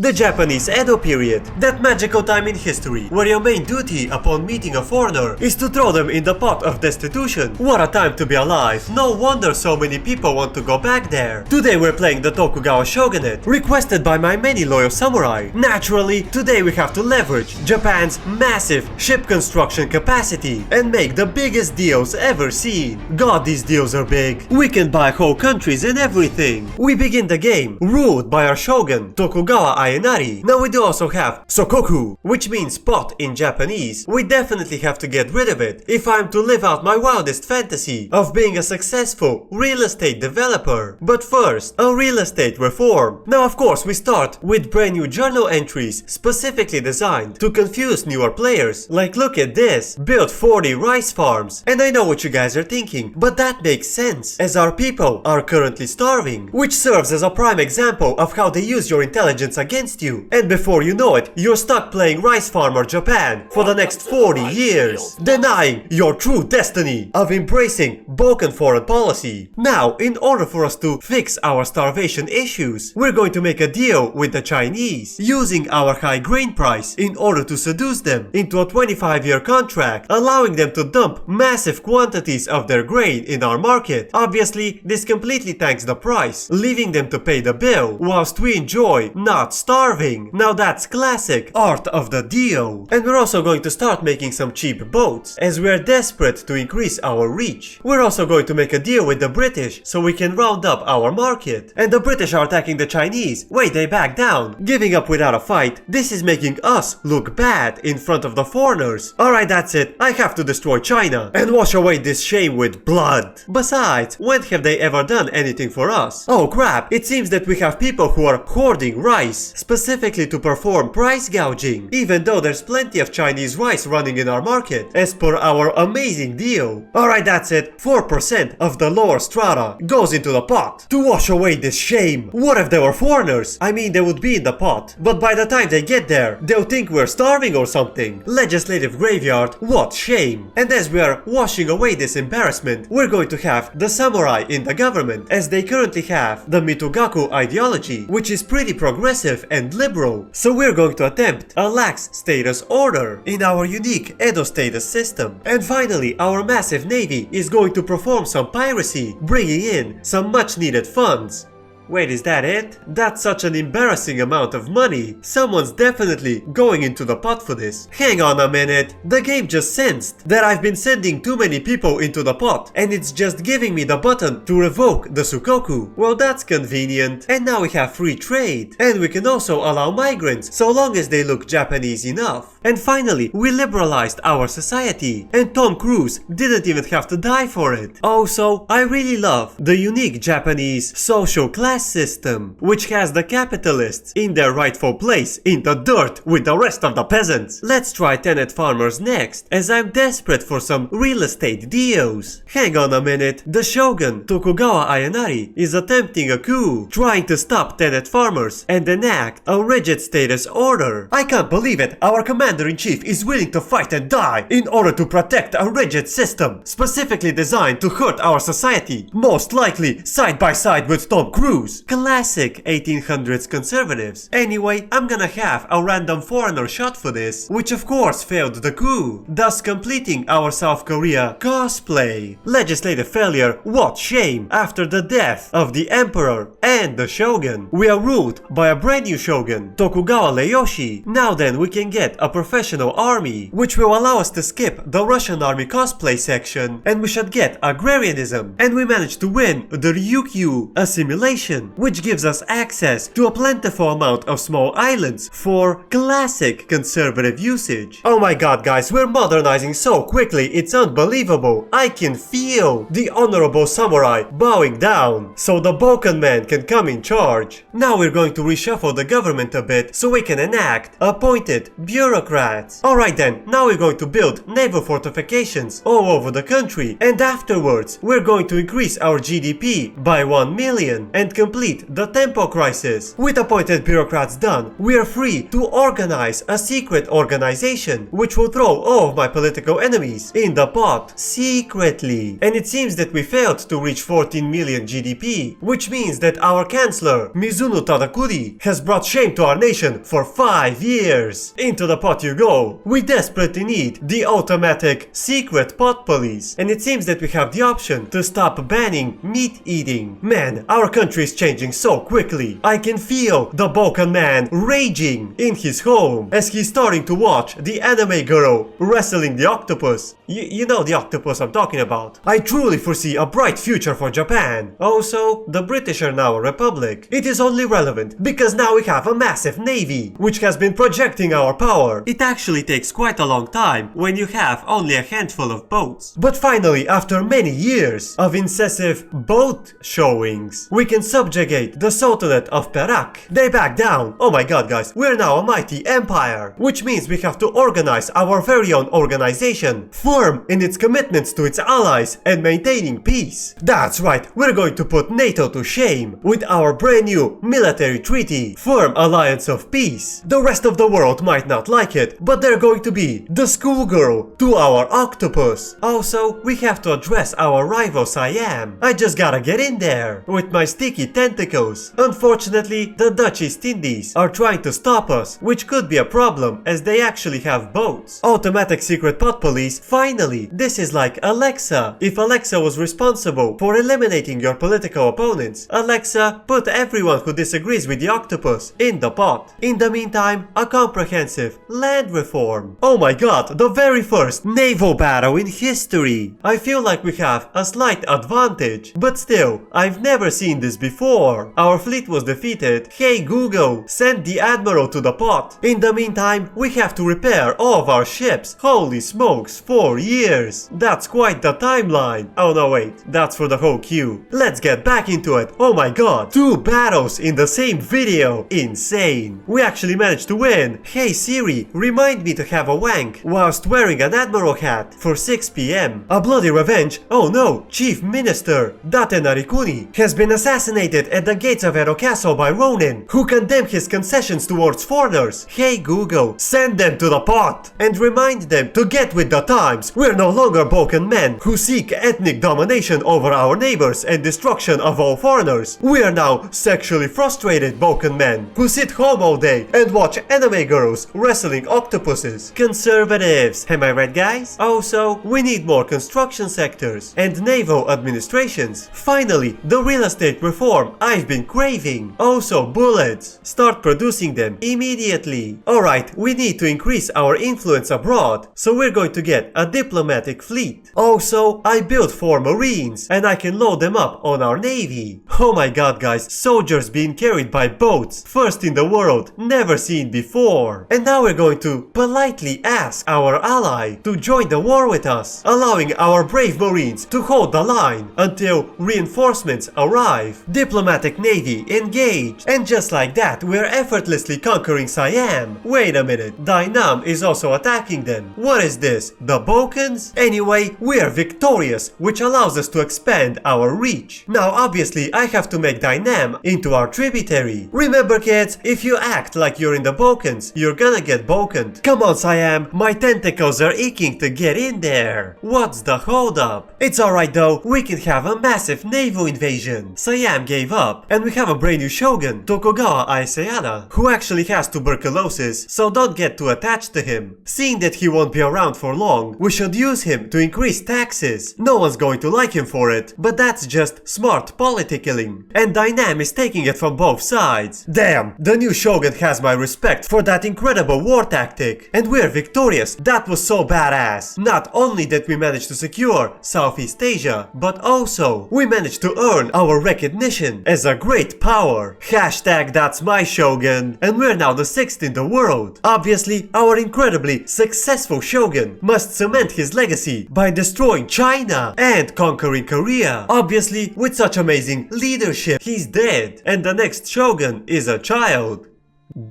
the Japanese Edo period, that magical time in history where your main duty upon meeting a foreigner is to throw them in the pot of destitution. What a time to be alive. No wonder so many people want to go back there. Today we're playing the Tokugawa Shogunate, requested by my many loyal samurai. Naturally, today we have to leverage Japan's massive ship construction capacity and make the biggest deals ever seen. God, these deals are big. We can buy whole countries and everything. We begin the game ruled by our shogun, Tokugawa Ayanari. Now we do also have Sokoku, which means pot in Japanese. We definitely have to get rid of it if I'm to live out my wildest fantasy of being a successful real estate developer. But first, a real estate reform. Now of course we start with brand new journal entries specifically designed to confuse newer players. Like, look at this, build 40 rice farms. And I know what you guys are thinking, but that makes sense as our people are currently starving, which serves as a prime example of how they use your intelligence against you. And before you know it, you're stuck playing Rice Farmer Japan for the next 40 years, denying your true destiny of embracing Balkan foreign policy. Now, in order for us to fix our starvation issues, we're going to make a deal with the Chinese, using our high grain price in order to seduce them into a 25-year contract, allowing them to dump massive quantities of their grain in our market. Obviously, this completely tanks the price, leaving them to pay the bill, whilst we enjoy not starving. Now that's classic art of the deal. And we're also going to start making some cheap boats, as we are desperate to increase our reach. We're also going to make a deal with the British, so we can round up our market. And the British are attacking the Chinese. Wait, they back down, giving up without a fight. This is making us look bad in front of the foreigners. Alright, that's it. I have to destroy China and wash away this shame with blood. Besides, when have they ever done anything for us? Oh crap, it seems that we have people who are hoarding rice, specifically to perform price gouging, even though there's plenty of Chinese rice running in our market, as per our amazing deal. Alright, that's it. 4% of the lower strata goes into the pot to wash away this shame. What if they were foreigners? I mean, they would be in the pot, but by the time they get there, they'll think we're starving or something. Legislative graveyard, what shame. And as we are washing away this embarrassment, we're going to have the samurai in the government, as they currently have the Mitugaku ideology, which is pretty progressive and liberal. So we're going to attempt a lax status order in our unique Edo status system. And finally, our massive navy is going to perform some piracy, bringing in some much needed funds. Wait, is that it? That's such an embarrassing amount of money. Someone's definitely going into the pot for this. Hang on a minute. The game just sensed that I've been sending too many people into the pot, and it's just giving me the button to revoke the Sukoku. Well, that's convenient. And now we have free trade. And we can also allow migrants, so long as they look Japanese enough. And finally, we liberalized our society. And Tom Cruise didn't even have to die for it. Also, I really love the unique Japanese social class system, which has the capitalists in their rightful place in the dirt with the rest of the peasants. Let's try tenant farmers next, as I'm desperate for some real estate deals. Hang on a minute, the shogun Tokugawa Ayanari is attempting a coup, trying to stop tenant farmers and enact a rigid status order. I can't believe it, our commander-in-chief is willing to fight and die in order to protect a rigid system, specifically designed to hurt our society, most likely side by side with Tom Cruise. Classic 1800s conservatives. Anyway, I'm gonna have a random foreigner shot for this, which of course failed the coup, thus completing our South Korea cosplay. Legislative failure, what shame, after the death of the emperor and the shogun. We are ruled by a brand new shogun, Tokugawa Ieyasu. Now then, we can get a professional army, which will allow us to skip the Russian army cosplay section, and we should get agrarianism. And we managed to win the Ryukyu assimilation, which gives us access to a plentiful amount of small islands for classic conservative usage. Oh my god guys, we're modernizing so quickly, it's unbelievable. I can feel the honorable samurai bowing down, so the Balkan man can come in charge. Now we're going to reshuffle the government a bit so we can enact appointed bureaucrats. Alright then, now we're going to build naval fortifications all over the country, and afterwards we're going to increase our GDP by 1 million and complete the tempo crisis. With appointed bureaucrats done, we are free to organize a secret organization which will throw all of my political enemies in the pot secretly. And it seems that we failed to reach 14 million GDP, which means that our Chancellor, Mizuno Tadakuri, has brought shame to our nation for 5 years. Into the pot you go. We desperately need the automatic secret pot police, and it seems that we have the option to stop banning meat eating. Man, our country is changing so quickly. I can feel the Balkan man raging in his home as he's starting to watch the anime girl wrestling the octopus. You know the octopus I'm talking about. I truly foresee a bright future for Japan. Also, the British are now a republic. It is only relevant because now we have a massive navy, which has been projecting our power. It actually takes quite a long time when you have only a handful of boats. But finally, after many years of incessive boat showings, we can subjugate the Sultanate of Perak. They back down. Oh my god, guys, we're now a mighty empire, which means we have to organize our very own organization, firm in its commitments to its allies and maintaining peace. That's right, we're going to put NATO to shame with our brand new military treaty, Firm Alliance of Peace. The rest of the world might not like it, but they're going to be the schoolgirl to our octopus. Also, we have to address our rival Siam. I just gotta get in there with my sticky tentacles. Unfortunately, the Dutch East Indies are trying to stop us, which could be a problem as they actually have boats. Automatic secret pot police. Finally, this is like Alexa. If Alexa was responsible for eliminating your political opponents, Alexa, put everyone who disagrees with the octopus in the pot. In the meantime, a comprehensive land reform. Oh my god, the very first naval battle in history. I feel like we have a slight advantage, but still, I've never seen this before. Our fleet was defeated. Hey Google, send the admiral to the pot. In the meantime, we have to repair all of our ships. Holy smokes, 4 years. That's quite the timeline. Oh no, wait, that's for the whole queue. Let's get back into it. Oh my god, 2 battles in the same video. Insane. We actually managed to win. Hey Siri, remind me to have a wank whilst wearing an admiral hat for 6 PM. A bloody revenge. Oh no, Chief Minister Date Narikuni has been assassinated at the gates of Edo Castle by Ronin, who condemned his concessions towards foreigners. Hey Google, send them to the pot and remind them to get with the times. We're no longer Balkan men who seek ethnic domination over our neighbors and destruction of all foreigners. We are now sexually frustrated Balkan men who sit home all day and watch anime girls wrestling octopuses. Conservatives, am I right guys? Also, we need more construction sectors and naval administrations. Finally, the real estate reform I've been craving. Also, bullets. Start producing them immediately. Alright, we need to increase our influence abroad, so we're going to get a diplomatic fleet. Also, I built 4 marines and I can load them up on our navy. Oh my god guys, soldiers being carried by boats, first in the world, never seen before. And now we're going to politely ask our ally to join the war with us, allowing our brave marines to hold the line until reinforcements arrive. Diplomatic navy engaged. And just like that, we're effortlessly conquering Siam. Wait a minute, Dynam is also attacking them. What is this, the Balkans? Anyway, we are victorious, which allows us to expand our reach. Now obviously I have to make Dynam into our tributary. Remember kids, if you act like you're in the Balkans, you're gonna get Balkaned. Come on Siam, my tentacles are aching to get in there. What's the hold up? It's alright though, we can have a massive naval invasion. Siam gave up, and we have a brand new shogun, Tokugawa Ieyasu, who actually has tuberculosis, so don't get too attached to him. Seeing that he won't be around for long, we should use him to increase taxes. No one's going to like him for it, but that's just smart politicking. And Dynam is taking it from both sides. Damn, the new shogun has my respect for that incredible war tactic. And we're victorious. That was so badass. Not only did we manage to secure Southeast Asia, but also we managed to earn our recognition as a great power. Hashtag that's my shogun. And we're now the 6th in the world. Obviously, our incredibly successful shogun must cement his legacy by destroying China and conquering Korea. Obviously, with such amazing leadership, he's dead. And the next shogun is a child.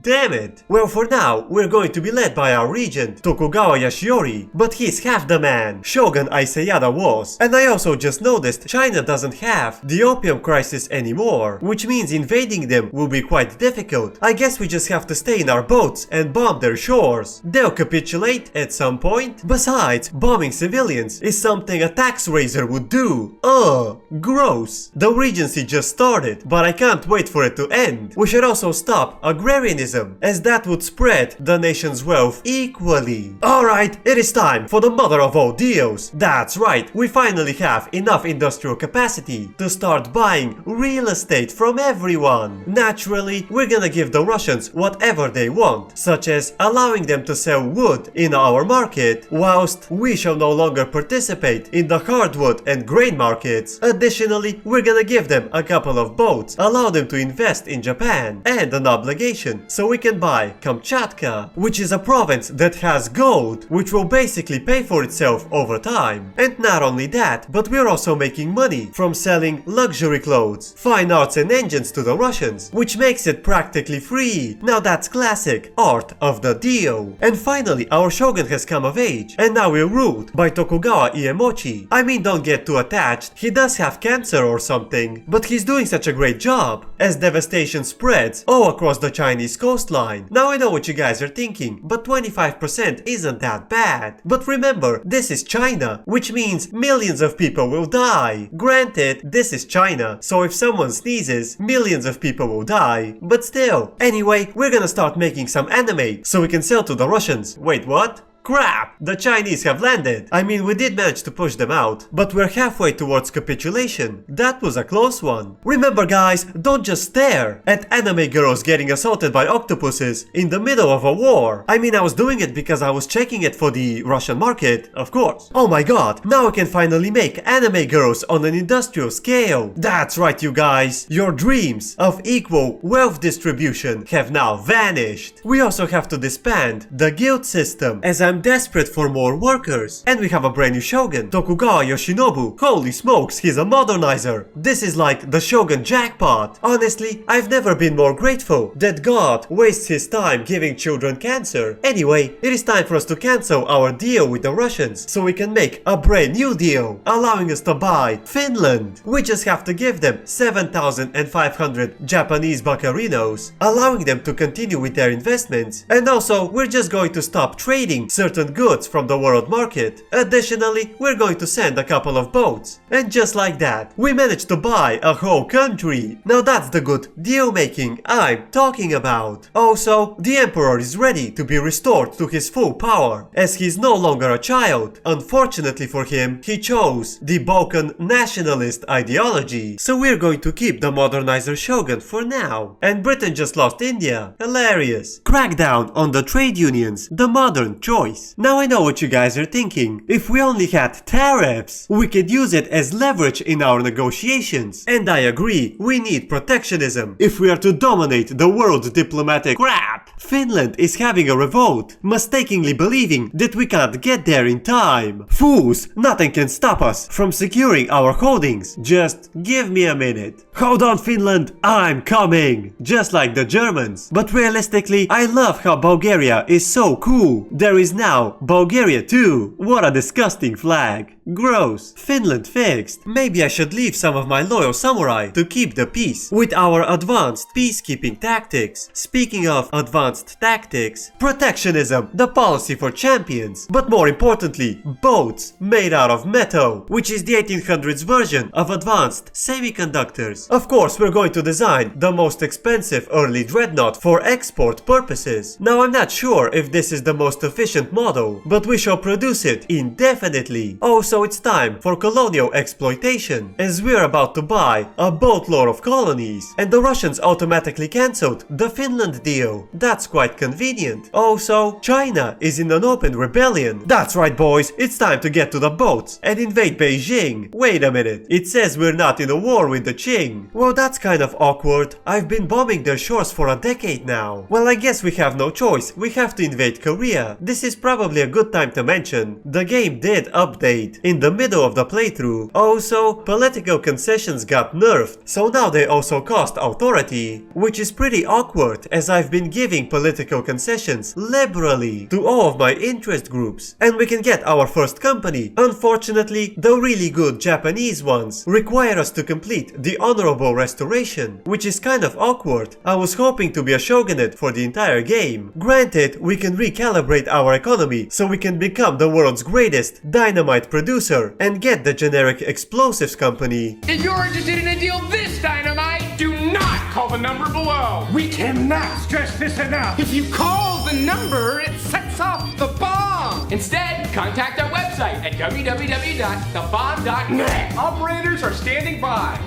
Damn it! Well, for now, we're going to be led by our regent, Tokugawa Yashiori, but he's half the man Shogun Aiseyada was. And I also just noticed China doesn't have the opium crisis anymore, which means invading them will be quite difficult. I guess we just have to stay in our boats and bomb their shores. They'll capitulate at some point. Besides, bombing civilians is something a tax raiser would do. Ugh, gross. The regency just started, but I can't wait for it to end. We should also stop agrarianism, as that would spread the nation's wealth equally. Alright, it is time for the mother of all deals. That's right, we finally have enough industrial capacity to start buying real estate from everyone. Naturally, we're gonna give the Russians whatever they want, such as allowing them to sell wood in our market, whilst we shall no longer participate in the hardwood and grain markets. Additionally, we're gonna give them a couple of boats, allow them to invest in Japan, and an obligation so we can buy Kamchatka, which is a province that has gold, which will basically pay for itself over time. And not only that, but we're also making money from selling luxury clothes, fine arts and engines to the Russians, which makes it practically free. Now that's classic art of the deal. And finally, our shogun has come of age, and now we're ruled by Tokugawa Iemochi. I mean, don't get too attached, he does have cancer or something, but he's doing such a great job, as devastation spreads all across the Chinese coastline. Now I know what you guys are thinking, but 25% isn't that bad. But remember, this is China, which means millions of people will die. Granted, this is China, so if someone sneezes, millions of people will die, but still. Anyway, we're gonna start making some anime, so we can sell to the Russians. Wait, what? Crap! The Chinese have landed! I mean, we did manage to push them out, but we're halfway towards capitulation. That was a close one. Remember guys, don't just stare at anime girls getting assaulted by octopuses in the middle of a war. I mean, I was doing it because I was checking it for the Russian market, of course. Oh my god, now I can finally make anime girls on an industrial scale. That's right, you guys. Your dreams of equal wealth distribution have now vanished. We also have to disband the guild system, as I'm desperate for more workers. And we have a brand new shogun, Tokugawa Yoshinobu. Holy smokes, he's a modernizer. This is like the shogun jackpot. Honestly, I've never been more grateful that God wastes his time giving children cancer. Anyway, it is time for us to cancel our deal with the Russians, so we can make a brand new deal, allowing us to buy Finland. We just have to give them 7,500 Japanese buccarinos, allowing them to continue with their investments. And also, we're just going to stop trading certain goods from the world market. Additionally, we're going to send a couple of boats. And just like that, we managed to buy a whole country. Now that's the good deal making I'm talking about. Also, the emperor is ready to be restored to his full power, as he's no longer a child. Unfortunately for him, he chose the Balkan nationalist ideology. So we're going to keep the modernizer shogun for now. And Britain just lost India. Hilarious. Crackdown on the trade unions, the modern choice. Now I know what you guys are thinking. If we only had tariffs, we could use it as leverage in our negotiations. And I agree, we need protectionism if we are to dominate the world diplomatic crap. Finland is having a revolt, mistakenly believing that we can't get there in time. Fools, nothing can stop us from securing our holdings. Just give me a minute. Hold on, Finland, I'm coming. Just like the Germans. But realistically, I love how Bulgaria is so cool. There is now Bulgaria too. What a disgusting flag. Gross. Finland fixed. Maybe I should leave some of my loyal samurai to keep the peace with our advanced peacekeeping tactics. Speaking of advanced tactics, protectionism, the policy for champions. But more importantly, boats made out of metal, which is the 1800s version of advanced semiconductors. Of course, we're going to design the most expensive early dreadnought for export purposes. Now I'm not sure if this is the most efficient model, but we shall produce it indefinitely. Also, it's time for colonial exploitation, as we're about to buy a boatload of colonies, and the Russians automatically cancelled the Finland deal. That's quite convenient. Also, China is in an open rebellion. That's right, boys, it's time to get to the boats and invade Beijing. Wait a minute, it says we're not in a war with the Qing. Well, that's kind of awkward. I've been bombing their shores for a decade now. Well, I guess we have no choice. We have to invade Korea. This is probably a good time to mention the game did update in the middle of the playthrough. Also, political concessions got nerfed, so now they also cost authority, which is pretty awkward as I've been giving political concessions liberally to all of my interest groups. And we can get our first company. Unfortunately, the really good Japanese ones require us to complete the honorable restoration, which is kind of awkward. I was hoping to be a shogunate for the entire game. Granted, we can recalibrate our economy so we can become the world's greatest dynamite producer and get the generic explosives company. If you're interested in a deal this dynamite, do not call the number below. We cannot stress this enough. If you call the number, it sets off the bomb. Instead, contact our website at www.thebomb.net. Operators are standing by.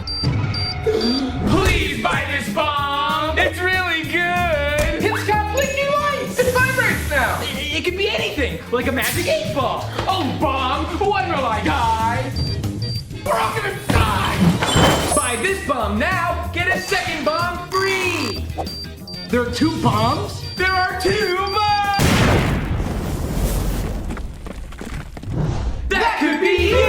Please buy this bomb. It's really good. It's got blinky lights. It vibrates now. It could be anything, like a magic 8-ball. Oh, bomb, when will I die? We're all gonna die. Buy this bomb now, get a second bomb free. There are 2 bombs? There are 2 bombs! That could be you!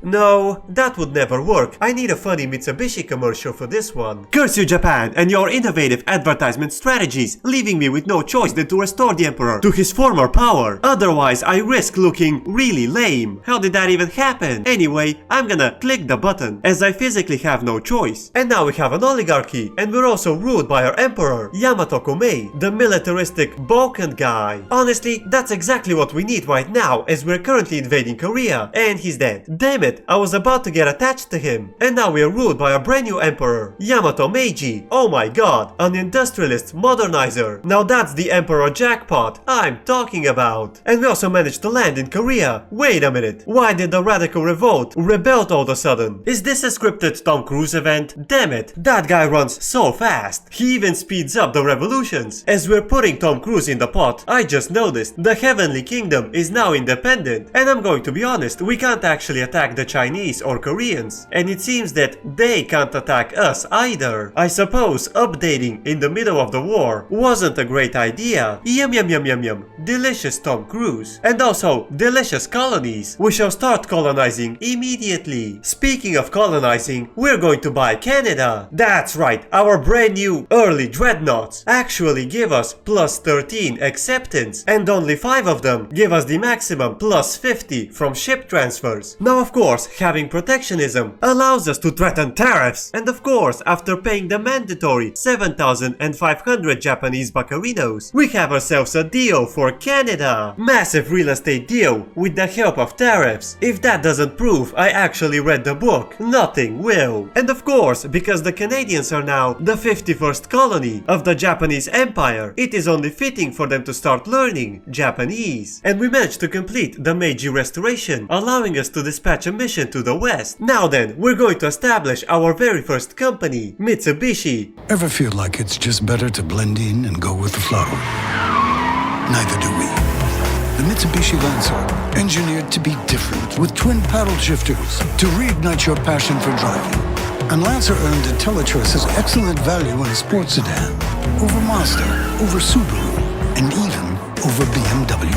No, that would never work. I need a funny Mitsubishi commercial for this one. Curse you, Japan, and your innovative advertisement strategies, leaving me with no choice than to restore the emperor to his former power. Otherwise, I risk looking really lame. How did that even happen? Anyway, I'm gonna click the button, as I physically have no choice. And now we have an oligarchy, and we're also ruled by our emperor, Yamato Komei, the militaristic Balkan guy. Honestly, that's exactly what we need right now, as we're currently invading Korea, and he's dead. Damn it, I was about to get attached to him. And now we are ruled by a brand new emperor, Yamato Meiji. Oh my god, an industrialist modernizer. Now that's the emperor jackpot I'm talking about. And we also managed to land in Korea. Wait a minute, why did the radical revolt rebel all of a sudden? Is this a scripted Tom Cruise event? Damn it, that guy runs so fast. He even speeds up the revolutions. As we're putting Tom Cruise in the pot, I just noticed the Heavenly Kingdom is now independent. And I'm going to be honest, we can't actually attack the Chinese or Koreans, and it seems that they can't attack us either. I suppose updating in the middle of the war wasn't a great idea. Yum yum yum yum yum. Delicious Tom Cruise. And also, delicious colonies. We shall start colonizing immediately. Speaking of colonizing, we're going to buy Canada. That's right, our brand new early dreadnoughts actually give us plus 13 acceptance, and only 5 of them give us the maximum plus 50 from ship transfers. Now of course, having protectionism allows us to threaten tariffs, and of course, after paying the mandatory 7,500 Japanese buccarinos, we have ourselves a deal for Canada. Massive real estate deal with the help of tariffs. If that doesn't prove I actually read the book, nothing will. And of course, because the Canadians are now the 51st colony of the Japanese Empire, it is only fitting for them to start learning Japanese. And we managed to complete the Meiji Restoration, allowing us to dispatch a mission to the west. Now then, we're going to establish our very first company, Mitsubishi. Ever feel like it's just better to blend in and go with the flow? Neither do we. The Mitsubishi Lancer, engineered to be different, with twin paddle shifters to reignite your passion for driving. And Lancer earned IntelliChoice's excellent value in a sports sedan over Mazda, over Subaru, and even over BMW.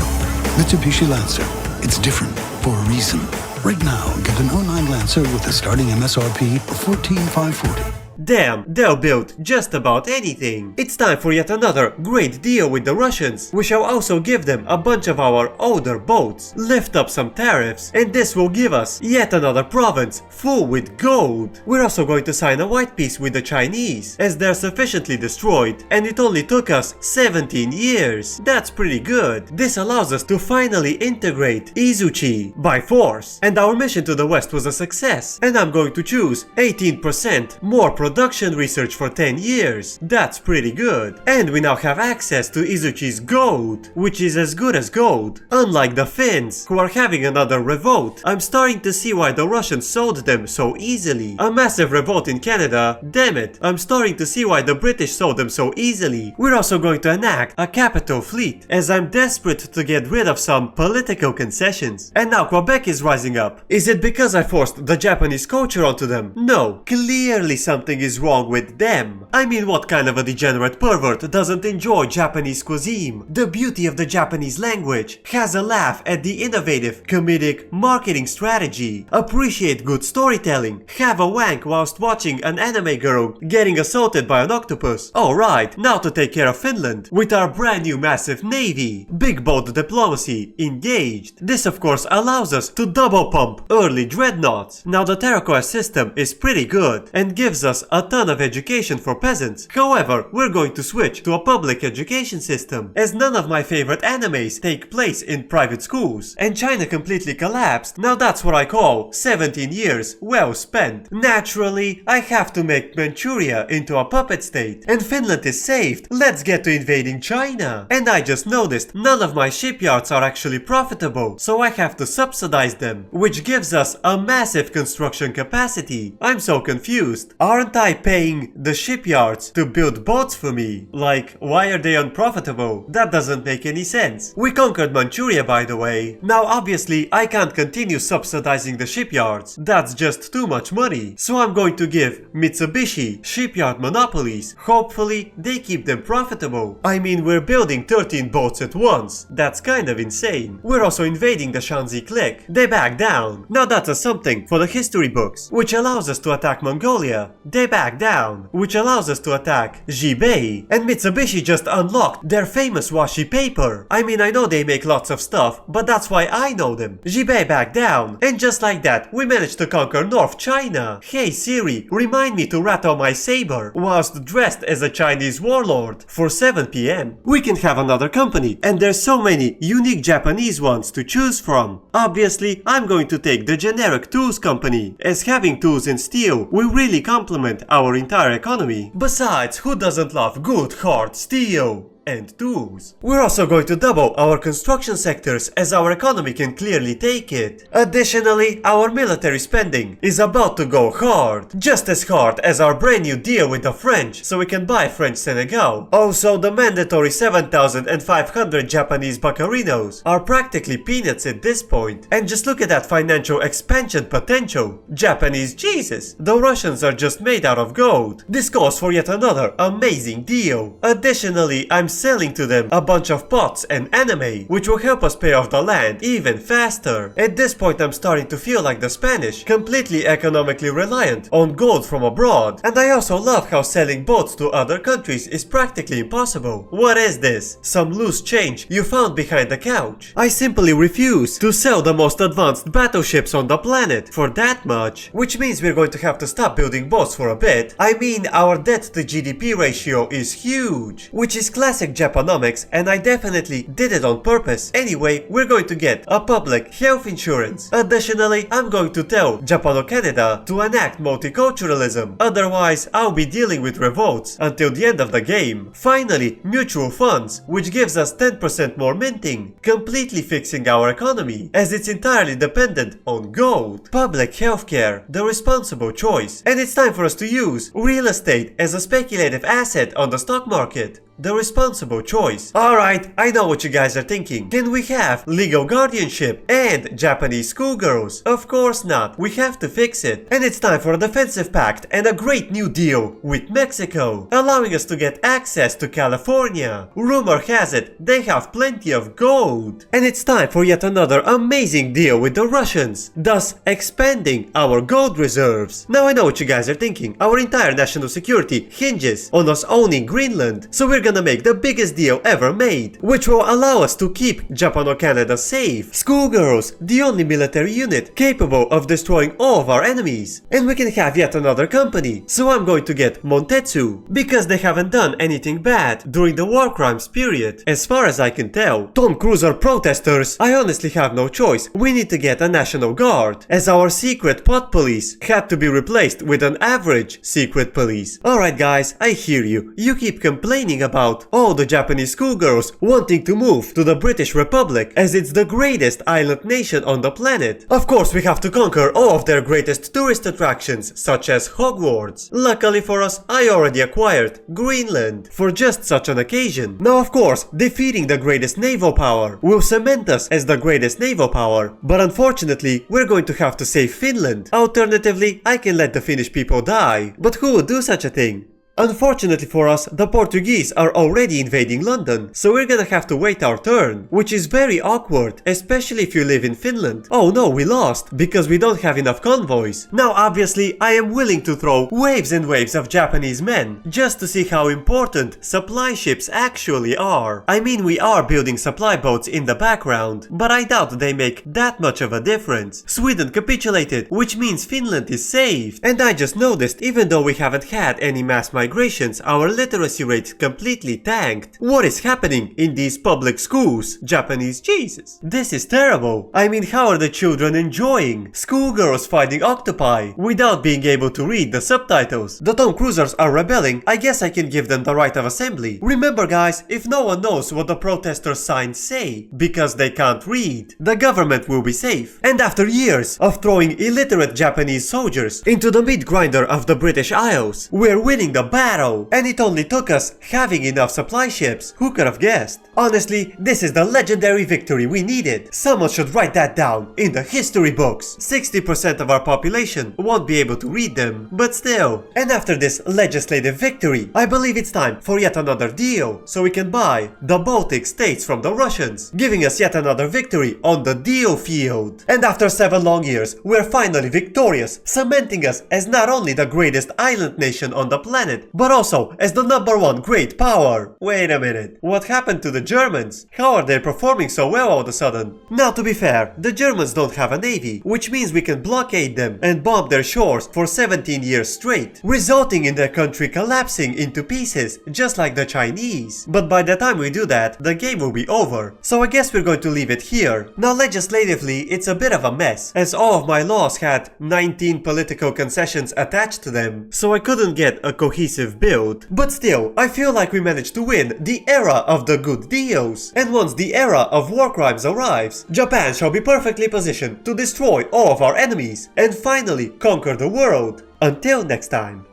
Mitsubishi Lancer, it's different for a reason. Right now, get an 09 Lancer with a starting MSRP of $14,540. Damn, they'll build just about anything. It's time for yet another great deal with the Russians. We shall also give them a bunch of our older boats, lift up some tariffs, and this will give us yet another province full with gold. We're also going to sign a white peace with the Chinese, as they're sufficiently destroyed, and it only took us 17 years. That's pretty good. This allows us to finally integrate Izuchi by force, and our mission to the west was a success, and I'm going to choose 18% more production research for 10 years. That's pretty good. And we now have access to Izuchi's gold, which is as good as gold. Unlike the Finns, who are having another revolt, I'm starting to see why the Russians sold them so easily. A massive revolt in Canada, damn it, I'm starting to see why the British sold them so easily. We're also going to enact a capital fleet, as I'm desperate to get rid of some political concessions. And now Quebec is rising up. Is it because I forced the Japanese culture onto them? No, clearly something is wrong with them. I mean, what kind of a degenerate pervert doesn't enjoy Japanese cuisine? The beauty of the Japanese language, has a laugh at the innovative, comedic marketing strategy, appreciate good storytelling, have a wank whilst watching an anime girl getting assaulted by an octopus. Alright, now to take care of Finland, with our brand new massive navy. Big boat diplomacy, engaged. This of course allows us to double pump early dreadnoughts. Now the turquoise system is pretty good and gives us a ton of education for peasants. However, we're going to switch to a public education system, as none of my favorite animes take place in private schools, and China completely collapsed. Now that's what I call 17 years well spent. Naturally, I have to make Manchuria into a puppet state, and Finland is saved. Let's get to invading China. And I just noticed none of my shipyards are actually profitable, so I have to subsidize them, which gives us a massive construction capacity. I'm so confused. Aren't I paying the shipyards to build boats for me? Like, why are they unprofitable? That doesn't make any sense. We conquered Manchuria, by the way. Now obviously I can't continue subsidizing the shipyards. That's just too much money. So I'm going to give Mitsubishi shipyard monopolies. Hopefully they keep them profitable. I mean, we're building 13 boats at once. That's kind of insane. We're also invading the Shanxi clique. They back down. Now that's a something for the history books, which allows us to attack Mongolia. They back down, which allows us to attack Jibei. And Mitsubishi just unlocked their famous washi paper. I mean, I know they make lots of stuff, but that's why I know them. Jibei back down. And just like that, we managed to conquer North China. Hey Siri, remind me to rattle my saber whilst dressed as a Chinese warlord for 7 PM. We can have another company, and there's so many unique Japanese ones to choose from. Obviously, I'm going to take the generic tools company, as having tools and steel will really complement our entire economy. Besides, who doesn't love good hard steel? And tools. We're also going to double our construction sectors, as our economy can clearly take it. Additionally, our military spending is about to go hard. Just as hard as our brand new deal with the French, so we can buy French Senegal. Also, the mandatory 7,500 Japanese buccarinos are practically peanuts at this point. And just look at that financial expansion potential. Japanese Jesus. The Russians are just made out of gold. This calls for yet another amazing deal. Additionally, I'm selling to them a bunch of pots and anime, which will help us pay off the land even faster. At this point I'm starting to feel like the Spanish, completely economically reliant on gold from abroad. And I also love how selling boats to other countries is practically impossible. What is this? Some loose change you found behind the couch? I simply refuse to sell the most advanced battleships on the planet for that much. Which means we're going to have to stop building boats for a bit. I mean, our debt to GDP ratio is huge, which is classic Japanomics, and I definitely did it on purpose. Anyway, we're going to get a public health insurance. Additionally, I'm going to tell Japano-Canada to enact multiculturalism, otherwise I'll be dealing with revolts until the end of the game. Finally, mutual funds, which gives us 10% more minting, completely fixing our economy, as it's entirely dependent on gold. Public healthcare, the responsible choice. And it's time for us to use real estate as a speculative asset on the stock market. The responsible choice. Alright, I know what you guys are thinking. Can we have legal guardianship and Japanese schoolgirls? Of course not. We have to fix it. And it's time for a defensive pact and a great new deal with Mexico, allowing us to get access to California. Rumor has it they have plenty of gold. And it's time for yet another amazing deal with the Russians, thus expanding our gold reserves. Now I know what you guys are thinking. Our entire national security hinges on us owning Greenland, so we're gonna make the biggest deal ever made, which will allow us to keep Japano-Canada safe. Schoolgirls, the only military unit capable of destroying all of our enemies. And we can have yet another company, so I'm going to get Montetsu, because they haven't done anything bad during the war crimes period, as far as I can tell. Tom Cruiser protesters, I honestly have no choice. We need to get a national guard, as our secret pot police had to be replaced with an average secret police. Alright guys, I hear you. You keep complaining about about all the Japanese schoolgirls wanting to move to the British Republic as it's the greatest island nation on the planet. Of course, we have to conquer all of their greatest tourist attractions, such as Hogwarts. Luckily for us, I already acquired Greenland for just such an occasion. Now, of course, defeating the greatest naval power will cement us as the greatest naval power, but unfortunately, we're going to have to save Finland. Alternatively, I can let the Finnish people die. But who would do such a thing? Unfortunately for us, the Portuguese are already invading London, so we're gonna have to wait our turn, which is very awkward, especially if you live in Finland. Oh no, we lost, because we don't have enough convoys. Now obviously, I am willing to throw waves and waves of Japanese men, just to see how important supply ships actually are. I mean, we are building supply boats in the background, but I doubt they make that much of a difference. Sweden capitulated, which means Finland is saved. And I just noticed, even though we haven't had any mass migrations, our literacy rate completely tanked. What is happening in these public schools? Japanese Jesus. This is terrible. I mean, how are the children enjoying schoolgirls fighting octopi without being able to read the subtitles? The town cruisers are rebelling. I guess I can give them the right of assembly. Remember guys, if no one knows what the protesters' signs say, because they can't read, the government will be safe. And after years of throwing illiterate Japanese soldiers into the meat grinder of the British Isles, we're winning the battle, and it only took us having enough supply ships. Who could have guessed? Honestly, this is the legendary victory we needed. Someone should write that down in the history books. 60% of our population won't be able to read them, but still. And after this legislative victory, I believe it's time for yet another deal, so we can buy the Baltic states from the Russians, giving us yet another victory on the deal field. And after 7 long years, we're finally victorious, cementing us as not only the greatest island nation on the planet, but also as the #1 great power. Wait a minute, what happened to the Germans? How are they performing so well all of a sudden? Now to be fair, the Germans don't have a navy, which means we can blockade them and bomb their shores for 17 years straight, resulting in their country collapsing into pieces, just like the Chinese. But by the time we do that, the game will be over, so I guess we're going to leave it here. Now legislatively, it's a bit of a mess, as all of my laws had 19 political concessions attached to them, so I couldn't get a cohesive build. But still, I feel like we managed to win the era of the good deals. And once the era of war crimes arrives, Japan shall be perfectly positioned to destroy all of our enemies and finally conquer the world. Until next time.